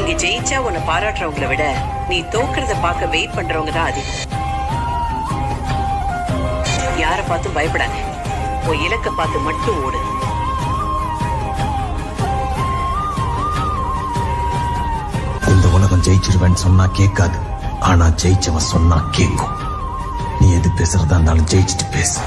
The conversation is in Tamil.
இங்க ஜெயிச்சா உன்னை பாராட்டுறவங்களை விட நீ தோக்குறத பார்க்க வெயிட் பண்றவங்க தான் அதிகம். யார பார்த்தும் பயப்படாத, உன் இலக்க பார்த்து மட்டும் ஓடு. இந்த உலகம் ஜெயிச்சிருவேன்னு சொன்னா கேட்காது, ஆனா ஜெயிச்சவன் சொன்னா கேட்கும். நீ எது பேசுறதா இருந்தாலும் ஜெயிச்சுட்டு பேசு.